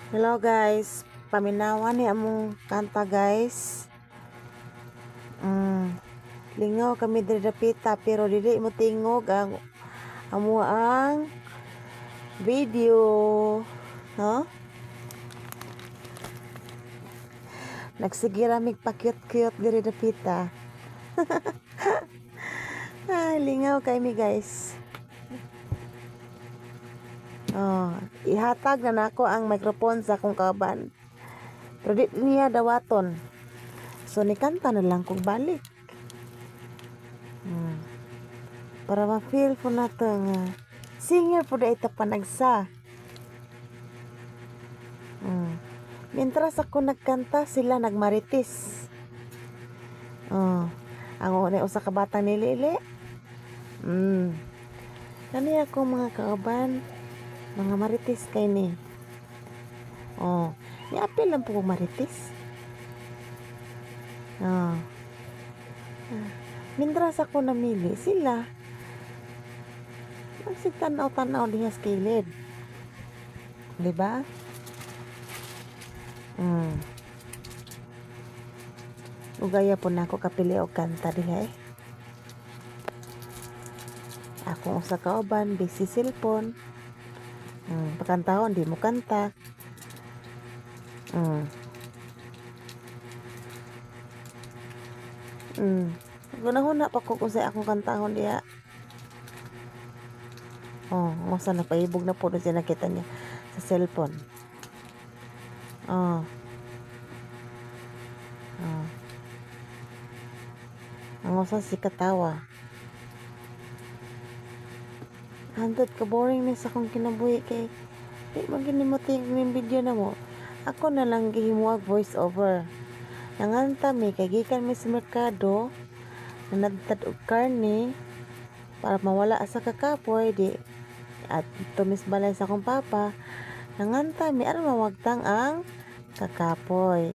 Hello guys, paminawan ni among kanta guys. Lingaw kami diri dapita pero dili mo tingog ang amo ang video, no? Nagsigira mig pakyut-kyut diri dapita. Ay, lingaw kay mi guys. Ihatag na nako ang microphone sa akong kauban. Pero di niya dawaton. So nikanta na lang kog balik. Para ma-feel po na to nga singer po da ita panagsa. Mientras ako nagkanta, sila nagmaritis. Ang una usa ka batang nilili. Kani ako mga kauban, mga maritis kay ni. Niapil lang po maritis. Mientras ako namili, sila magsitanaw-tanaw diha sa kilid. Diba? Ugaya po na ako kapili og kanta diha eh. Akong usa ka uban, busy cellphone. Pakantahon, di mo kanta. Gunahuna pa ko kung sa akong kantahon diha. Masa na paibog na po na siya nakita niya sa cellphone. Ang usa si katawa. Handot ka boring na sa akong kinabuhi kay di maginimuti yung video na mo. Ako na lang gihimuag voice over. Nanganta mi kay gikan mi sa merkado na nagtad og karne para mawala sa kakapoy di at tumis balay sa akong papa. Nanganta mi aron mawagtang ang kakapoy.